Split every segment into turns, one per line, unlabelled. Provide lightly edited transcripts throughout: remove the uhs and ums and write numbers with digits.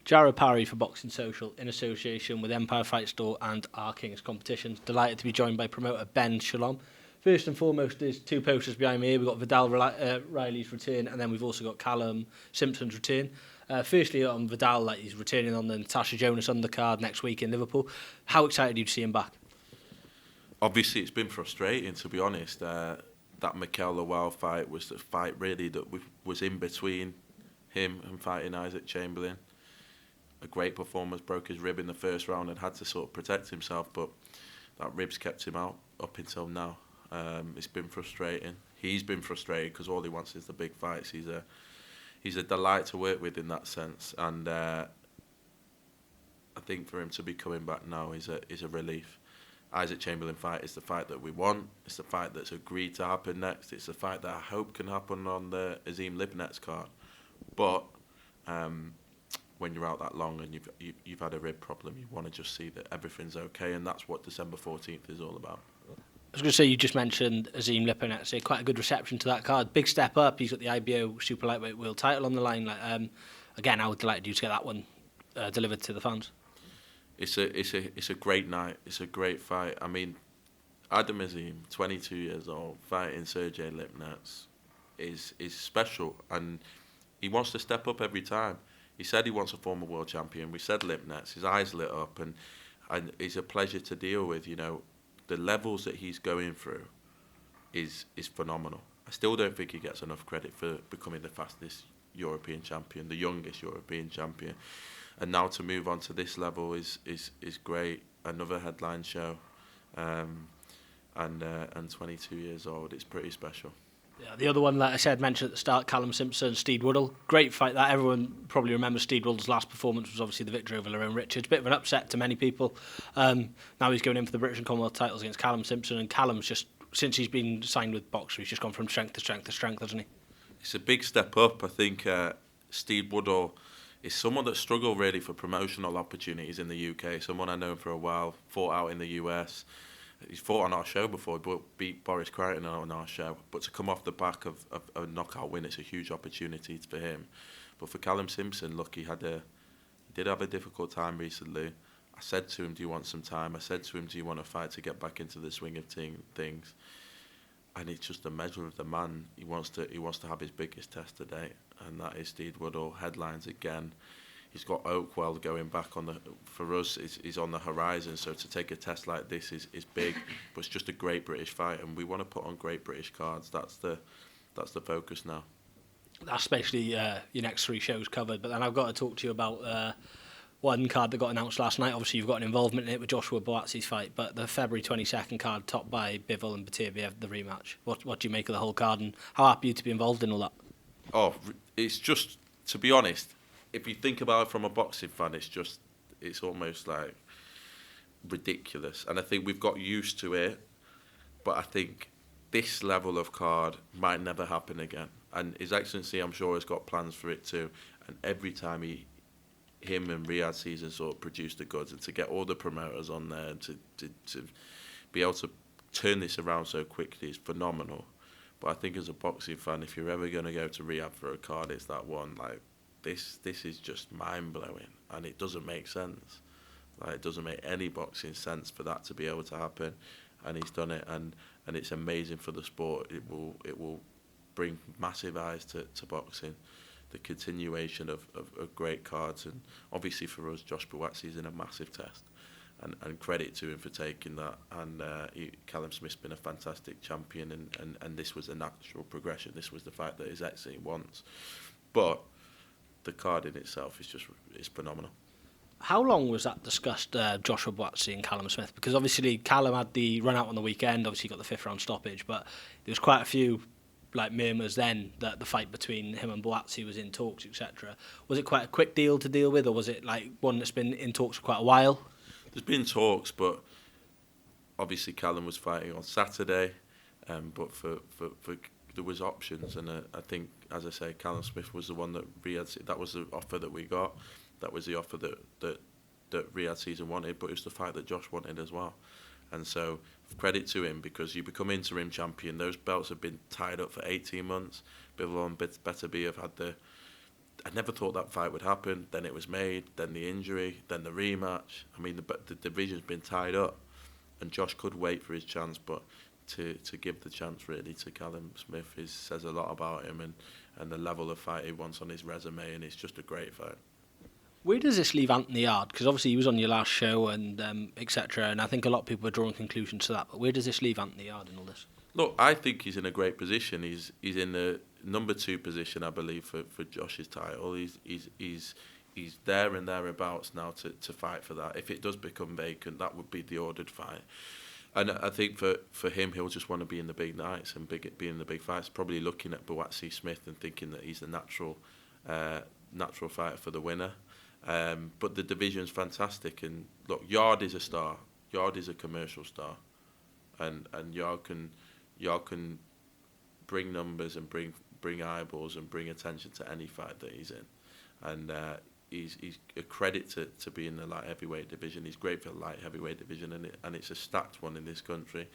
Jarrah Parry for Boxing Social in association with Empire Fight Store and Our Kings Competitions. Delighted to be joined by promoter Ben Shalom. First and foremost, there's two posters behind me here. We've got Viddal Riley's return, and then we've also got Callum Simpson's return. Firstly, on Viddal, like he's returning on the Natasha Jonas undercard next week in Liverpool. How excited are you to see him back?
Obviously, it's been frustrating, to be honest. That Mikel Lawal fight was the fight really that was in between him and fighting Isaac Chamberlain. A great performance, broke his rib in the first round and had to sort of protect himself, but that rib's kept him out up until now. It's been frustrating. He's been frustrated because all he wants is the big fights. He's a delight to work with in that sense, and I think for him to be coming back now is a relief. Isaac Chamberlain fight is the fight that we want. It's the fight that's agreed to happen next. It's the fight that I hope can happen on the Azim Libnet's card. But when you're out that long and you've had a rib problem, you want to just see that everything's okay, and that's what December 14th is all about.
I was going to say, you just mentioned Azim Libnet, quite a good reception to that card. Big step up. He's got the IBO Super Lightweight World title on the line. Again, I would delighted you to get that one delivered to the fans.
It's a great night. It's a great fight. I mean, Adam Azim, 22 years old, fighting Sergey Lipnets is special, and he wants to step up every time. He said he wants a former world champion. We said Lipnets. His eyes lit up, and it's a pleasure to deal with. You know, the levels that he's going through is phenomenal. I still don't think he gets enough credit for becoming the fastest European champion, the youngest European champion. And now to move on to this level is great. Another headline show, and 22 years old. It's pretty special.
Yeah, the other one, like I said, mentioned at the start, Callum Simpson, Steed Woodall. Great fight that. Everyone probably remembers Steed Woodall's last performance was obviously the victory over Lerone Richards. Bit of an upset to many people. Now he's going in for the British and Commonwealth titles against Callum Simpson, and Callum's just, since he's been signed with Boxer, he's just gone from strength to strength to strength, hasn't he?
It's a big step up. I think Steed Woodall is someone that struggled really for promotional opportunities in the UK. Someone I know for a while, fought out in the US. He's fought on our show before, beat Boris Crichton on our show. But to come off the back of a knockout win, it's a huge opportunity for him. But for Callum Simpson, look, he did have a difficult time recently. I said to him, do you want some time? I said to him, do you want to fight to get back into the swing of things? And it's just a measure of the man. He wants to have his biggest test today, and that is Steed Woodall. Headlines again. He's got Oakwell going back for us is on the horizon. So to take a test like this is big, but it's just a great British fight, and we want to put on great British cards. That's the focus now.
That's basically your next three shows covered. But then I've got to talk to you about one card that got announced last night. Obviously, you've got an involvement in it with Joshua Buatsi's fight, but the February 22nd card topped by Bivol and Batiev, the rematch. What do you make of the whole card, and how happy are you to be involved in all that?
Oh, it's just, to be honest, if you think about it from a boxing fan, it's almost like ridiculous. And I think we've got used to it, but I think this level of card might never happen again. And His Excellency, I'm sure, has got plans for it too. And every time him and Riyadh season sort of produce the goods, and to get all the promoters on there and to be able to turn this around so quickly is phenomenal. But I think as a boxing fan, if you're ever going to go to Riyadh for a card, it's that one. Like, this is just mind-blowing, and it doesn't make sense. Like, it doesn't make any boxing sense for that to be able to happen, and he's done it, and it's amazing for the sport. It will bring massive eyes to boxing, the continuation of great cards, and obviously for us, Joshua Buatsi is in a massive test, and credit to him for taking that. And Callum Smith's been a fantastic champion, and this was a natural progression. This was the fight that His Excellency wants, but the card in itself is phenomenal.
How long was that discussed, Joshua Buatsi and Callum Smith? Because obviously Callum had the run out on the weekend, obviously got the 5th round stoppage, but there was quite a few murmurs then that the fight between him and Buatsi was in talks, etc. Was it quite a quick deal to deal with, or was it like one that's been in talks for quite a while?
There's been talks, but obviously Callum was fighting on Saturday, but for there was options, and I think, as I say, Callum Smith was the one that Riyadh. That was the offer that we got. That was the offer that Riyadh season wanted, but it was the fight that Josh wanted as well. And so, credit to him, because you become interim champion. Those belts have been tied up for 18 months. Bivol and Beterbiev have had I never thought that fight would happen. Then it was made, then the injury, then the rematch. I mean, the division's been tied up, and Josh could wait for his chance, but to give the chance really to Callum Smith says a lot about him and the level of fight he wants on his resume, and it's just a great fight.
Where does this leave Anthony Yard? Because obviously he was on your last show and etc. And I think a lot of people are drawing conclusions to that. But where does this leave Anthony Yard in all this?
Look, I think he's in a great position. He's in the number 2 position, I believe, for Josh's title. He's there and thereabouts now to fight for that. If it does become vacant, that would be the ordered fight. And I think for him, he'll just want to be in the big nights and be in the big fights. Probably looking at Buatsi Smith and thinking that he's the natural fighter for the winner. But the division's fantastic, and look, Yard is a star. Yard is a commercial star, and Yard can bring numbers and bring eyeballs and bring attention to any fight that he's in, and he's a credit to be in the light heavyweight division. He's great for the light heavyweight division, and it's a stacked one in this country.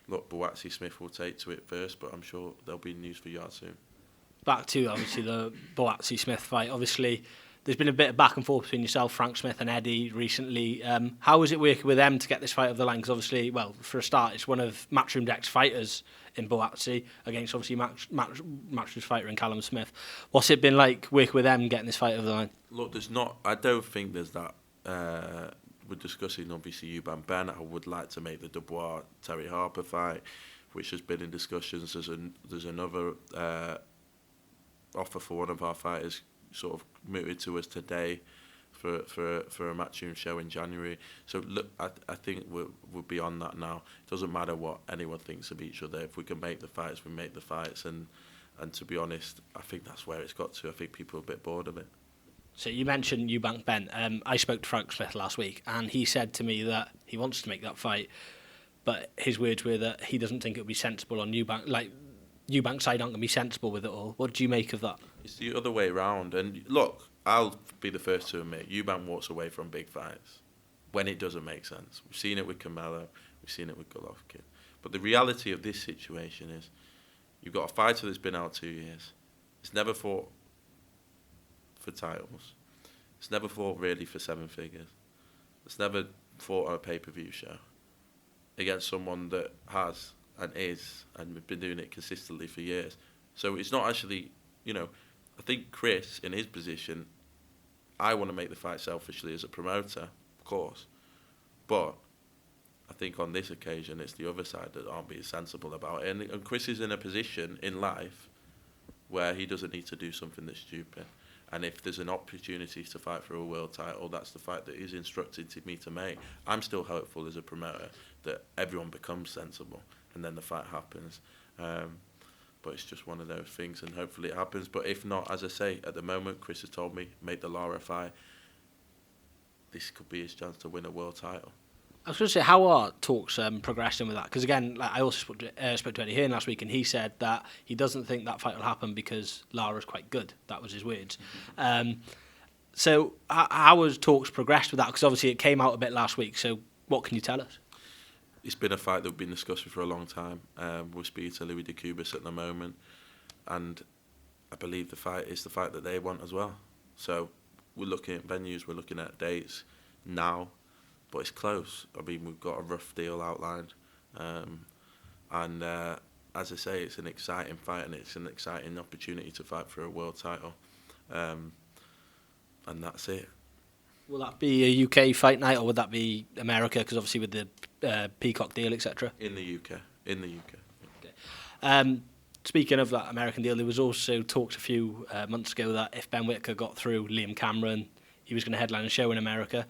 Look, Buatsi Smith will take to it first, but I'm sure there'll be news for Yard soon.
Back to obviously the Buatsi Smith fight. Obviously, there's been a bit of back and forth between yourself, Frank Smith and Eddie recently. How was it working with them to get this fight over the line? Because obviously, well, for a start, it's one of Matchroom Deck's fighters in Buatsi against obviously Matchroom's fighter in Callum Smith. What's it been like working with them getting this fight over the line?
Look, I don't think there's that. We're discussing obviously Eubank Ben. I would like to make the Dubois Terry Harper fight, which has been in discussions. There's another offer for one of our fighters sort of mooted to us today for a Matchroom show in January. So look, I think we're beyond that now. It doesn't matter what anyone thinks of each other. If we can make the fights, we make the fights. And to be honest, I think that's where it's got to. I think people are a bit bored of it.
So you mentioned Eubank Ben. I spoke to Frank Smith last week, and he said to me that he wants to make that fight, but his words were that he doesn't think it would be sensible on Eubank. Like, Eubank side aren't going to be sensible with it all. What do you make of that?
It's the other way around. And look, I'll be the first to admit, Eubank walks away from big fights when it doesn't make sense. We've seen it with Canelo, we've seen it with Golovkin. But the reality of this situation is, you've got a fighter that's been out 2 years. It's never fought for titles. It's never fought really for 7 figures. It's never fought on a pay-per-view show against someone that has and is, and we've been doing it consistently for years. So it's not actually, I think Chris, in his position, I want to make the fight selfishly as a promoter, of course. But I think on this occasion, it's the other side that aren't being sensible about it. And Chris is in a position in life where he doesn't need to do something that's stupid. And if there's an opportunity to fight for a world title, that's the fight that he's instructed me to make. I'm still hopeful as a promoter that everyone becomes sensible and then the fight happens. But it's just one of those things, and hopefully it happens. But if not, as I say, at the moment, Chris has told me, make the Lara fight. This could be his chance to win a world title.
I was going to say, how are talks progressing with that? Because again, like I also spoke to Eddie Hearn last week, and he said that he doesn't think that fight will happen because Lara's quite good. That was his words. So how has talks progressed with that? Because obviously it came out a bit last week. So what can you tell us?
It's been a fight that we've been discussing for a long time. We're speaking to Louis de Cubas at the moment, and I believe the fight is the fight that they want as well. So we're looking at venues, we're looking at dates now, but it's close. I mean, we've got a rough deal outlined, and as I say, it's an exciting fight, and it's an exciting opportunity to fight for a world title, and that's it. Will
that be a UK fight night, or would that be America? Because obviously with the Peacock deal, etc.
In the UK.
Okay. Speaking of that American deal, there was also talks a few months ago that if Ben Whittaker got through Liam Cameron, he was going to headline a show in America.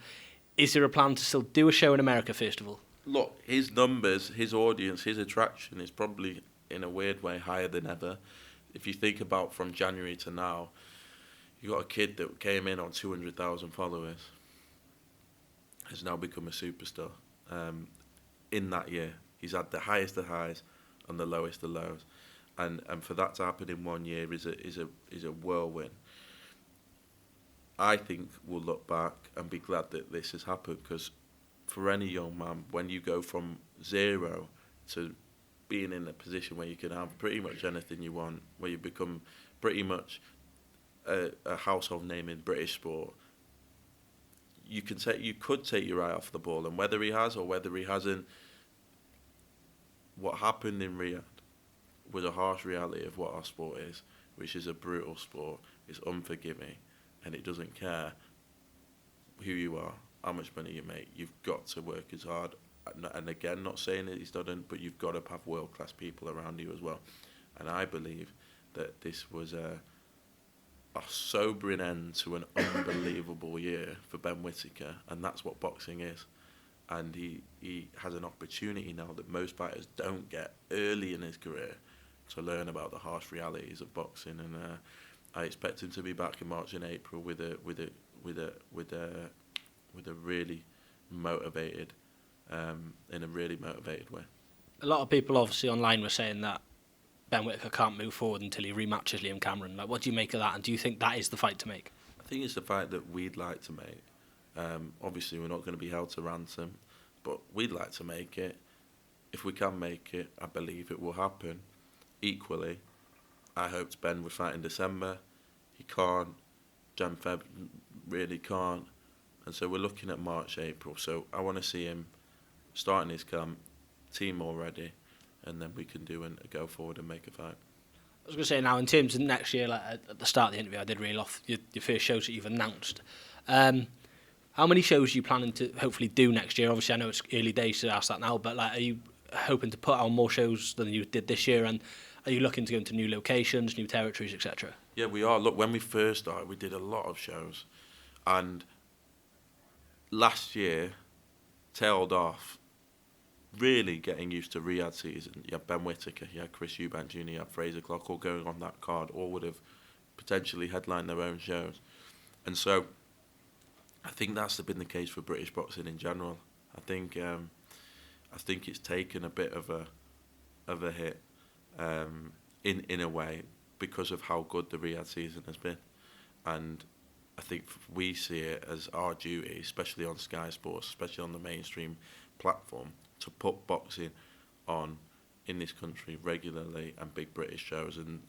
Is there a plan to still do a show in America, first of all?
Look, his numbers, his audience, his attraction is probably, in a weird way, higher than ever. If you think about from January to now, you got a kid that came in on 200,000 followers, has now become a superstar. In that year, he's had the highest of highs and the lowest of lows, and for that to happen in 1 year is a whirlwind. I think we'll look back and be glad that this has happened, because for any young man, when you go from zero to being in a position where you can have pretty much anything you want, where you become pretty much a household name in British sport, you could take your eye off the ball, and whether he has or whether he hasn't, what happened in Riyadh was a harsh reality of what our sport is, which is a brutal sport. It's unforgiving, and it doesn't care who you are, how much money you make. You've got to work as hard. And again, not saying that he's done, but you've got to have world-class people around you as well. And I believe that this was a sobering end to an unbelievable year for Ben Whittaker, and that's what boxing is. And he has an opportunity now that most fighters don't get early in his career to learn about the harsh realities of boxing. And I expect him to be back in March and April with a really motivated, in a really motivated way.
A lot of people obviously online were saying that Ben Whittaker can't move forward until he rematches Liam Cameron. Like, what do you make of that, and do you think that is the fight to make?
I think it's the fight that we'd like to make. Obviously, we're not going to be held to ransom, but we'd like to make it. If we can make it, I believe it will happen. Equally, I hoped Ben would fight in December. He can't. Jan-Feb really can't. And so we're looking at March, April. So I want to see him starting his camp, team already, and then we can go forward and make a fight.
I was going to say now, in terms of next year, like at the start of the interview, I did reel off your first shows that you've announced. How many shows are you planning to hopefully do next year? Obviously, I know it's early days to ask that now, but like, are you hoping to put on more shows than you did this year? And are you looking to go into new locations, new territories, etc.?
Yeah, we are. Look, when we first started, we did a lot of shows. And last year, tailed off, really getting used to Riyadh season. You had Ben Whittaker, you had Eubank Jr, you had Frazer Clarke, all going on that card, all would have potentially headlined their own shows. And so I think that's been the case for British boxing in general. I think it's taken a bit of a hit in a way because of how good the Riyadh season has been, and I think we see it as our duty, especially on Sky Sports, especially on the mainstream platform, to put boxing on in this country regularly and big British shows. And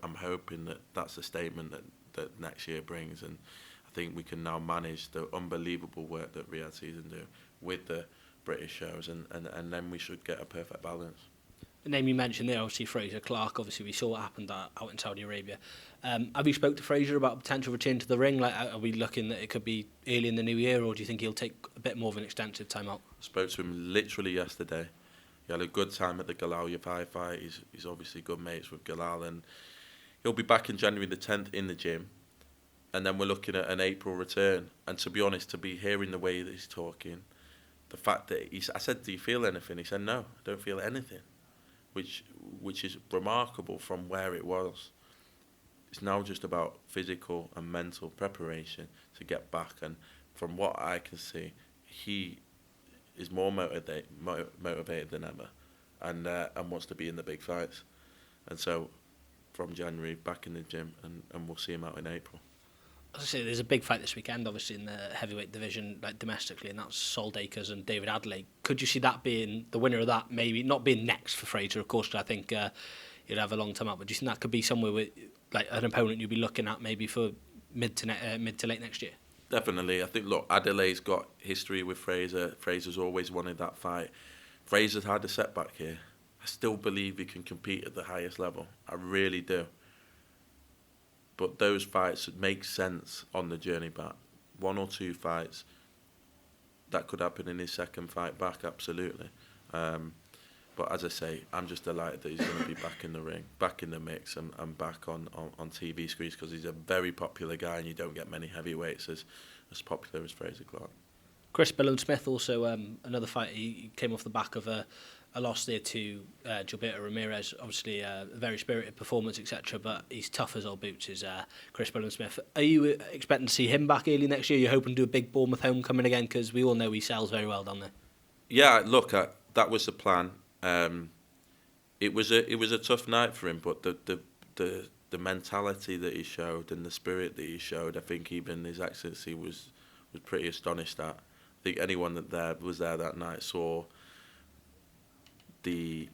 I'm hoping that that's a statement that next year brings. And I think we can now manage the unbelievable work that Riyadh season do with the British shows, and then we should get a perfect balance.
The name you mentioned there, obviously Frazer Clarke. Obviously, we saw what happened out in Saudi Arabia. Have you spoke to Frazer about a potential return to the ring? Like, are we looking that it could be early in the new year, or do you think he'll take a bit more of an extensive time out?
I spoke to him literally yesterday. He had a good time at the Galal Yafai fight. He's obviously good mates with Galal, and he'll be back in January the 10th in the gym. And then we're looking at an April return. And to be honest, to be hearing the way that he's talking, the fact that I said, do you feel anything? He said, no, I don't feel anything. Which is remarkable from where it was. It's now just about physical and mental preparation to get back, and from what I can see, he is more motivated than ever, and wants to be in the big fights. And so from January, back in the gym, and we'll see him out in April.
As I say, there's a big fight this weekend, obviously, in the heavyweight division, like domestically, and that's Soldaker's and David Adelaide. Could you see that being the winner of that? Maybe not being next for Frazer, of course, because I think he'd have a long time out. But do you think that could be somewhere with like an opponent you'd be looking at maybe for mid to late next year?
Definitely. I think, look, Adelaide's got history with Frazer. Frazer's always wanted that fight. Frazer's had a setback here. I still believe he can compete at the highest level. I really do. But those fights make sense on the journey back. 1 or 2 fights, that could happen in his second fight back, absolutely. But as I say, I'm just delighted that he's going to be back in the ring, back in the mix, and back on TV screens, because he's a very popular guy, and you don't get many heavyweights as popular as Frazer Clarke. Chris
Billam-Smith also, another fight. He came off the back of a loss there to Gilberto Ramirez. Obviously, a very spirited performance, etc. But he's tough as old boots, is Chris Billam-Smith. Are you expecting to see him back early next year? You're hoping to do a big Bournemouth homecoming again, because we all know he sells very well down there.
Yeah, look, that was the plan. It was a tough night for him, but the mentality that he showed and the spirit that he showed, I think even His Excellency was pretty astonished at. I think anyone that was there that night saw the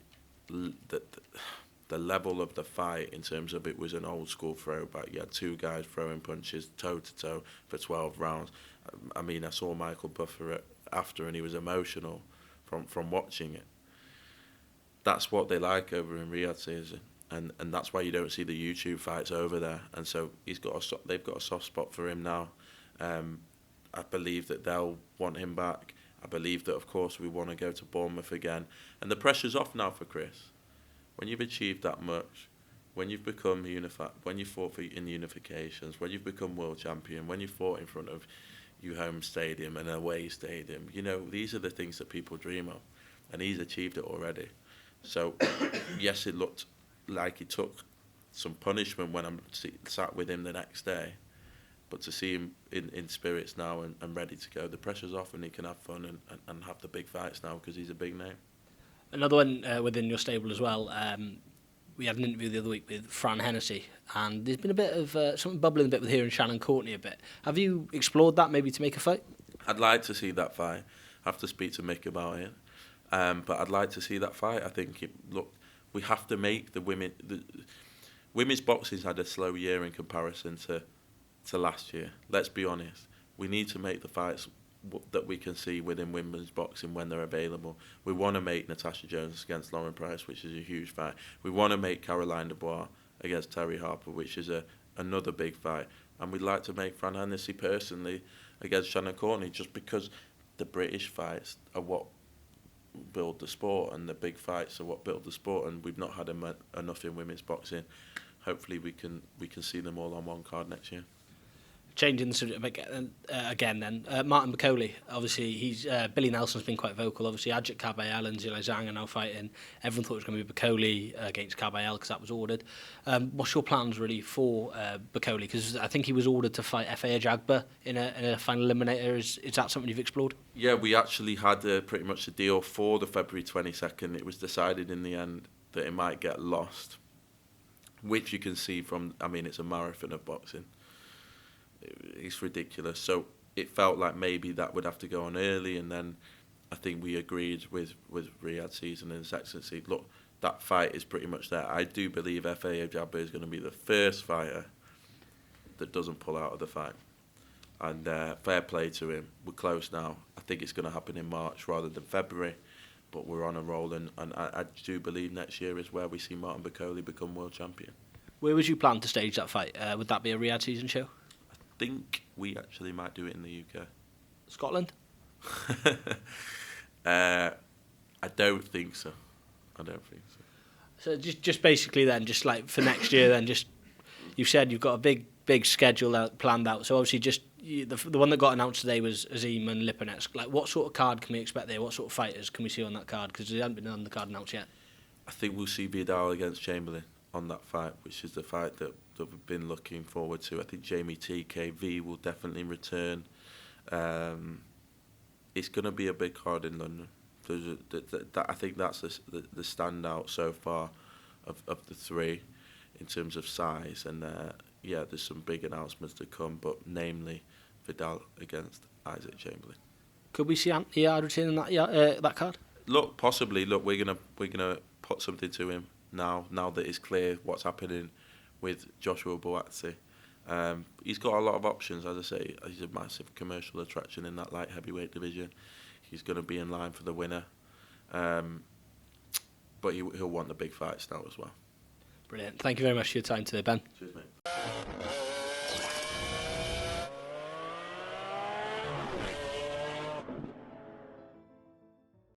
the level of the fight in terms of it was an old school throwback. You had two guys throwing punches toe to toe for 12 rounds. I mean, I saw Michael Buffer after, and he was emotional from watching it. That's what they like over in Riyadh season, and that's why you don't see the YouTube fights over there. And so they've got a soft spot for him now. I believe that they'll want him back. I believe that, of course, we want to go to Bournemouth again, and the pressure's off now for Chris. When you've achieved that much, when you've become unified, when you fought in unifications, when you've become world champion, when you fought in front of your home stadium and away stadium, you know, these are the things that people dream of, and he's achieved it already. So, yes, it looked like he took some punishment when I sat with him the next day, but to see him in spirits now and ready to go, the pressure's off and he can have fun and have the big fights now because he's a big name.
Another one within your stable as well. We had an interview the other week with Fran Hennessy, and there's been a bit of something bubbling a bit with hearing Shannon Courtenay a bit. Have you explored that maybe to make a fight?
I'd like to see that fight. I have to speak to Mick about it. But I'd like to see that fight. I think, we have to make the women's boxing's had a slow year in comparison to last year. Let's be honest. We need to make the fights that we can see within women's boxing when they're available. We want to make Natasha Jones against Lauren Price, which is a huge fight. We want to make Caroline Dubois against Terry Harper, which is another big fight. And we'd like to make Fran Hennessy personally against Shannon Courtenay, just because the British fights are what build the sport, and the big fights are what build the sport, and we've not had enough in women's boxing. Hopefully we can see them all on one card next year.
Changing the subject again then, Martin Bakole, obviously Billy Nelson's been quite vocal. Obviously Ajit Kabayel and Zhilei Zhang are now fighting. Everyone thought it was going to be Bakole against Kabayel because that was ordered. What's your plans really for Bakole? Because I think he was ordered to fight Efe Ajagba in a final eliminator. Is that something you've explored? Yeah,
we actually had pretty much a deal for the February 22nd. It was decided in the end that it might get lost, which you can see from, I mean, it's a marathon of boxing. It's ridiculous. So it felt like maybe that would have to go on early, and then I think we agreed with Riyadh season and His Excellency, look, that fight is pretty much there. I do believe Efe Ajagba is going to be the first fighter that doesn't pull out of the fight. And fair play to him. We're close now. I think it's going to happen in March rather than February, but we're on a roll, and I do believe next year is where we see Martin Bakole become world champion. Where
would you plan to stage that fight? Would that be a Riyadh season show?
I think we actually might do it in the UK.
Scotland?
I don't think so. So
just basically then, just like for next year then, just you've said you've got a big schedule planned out. So obviously just the one that got announced today was Azim and Lipinets. Like, what sort of card can we expect there? What sort of fighters can we see on that card? Because they haven't been on the card announced yet.
I think we'll see Viddal against Chamberlain on that fight, which is the fight that we've been looking forward to. I think Jamie TKV will definitely return. It's going to be a big card in London. I think that's the standout so far of the three in terms of size. And there's some big announcements to come, but namely Viddal against Isaac Chamberlain.
Could we see Anthony returning that card?
Look, possibly. Look, we're gonna put something to him now that it's clear what's happening with Joshua Buatsi. He's got a lot of options, as I say. He's a massive commercial attraction in that light heavyweight division. He's going to be in line for the winner. But he'll want the big fights now as well.
Brilliant. Thank you very much for your time today, Ben.
Cheers, mate.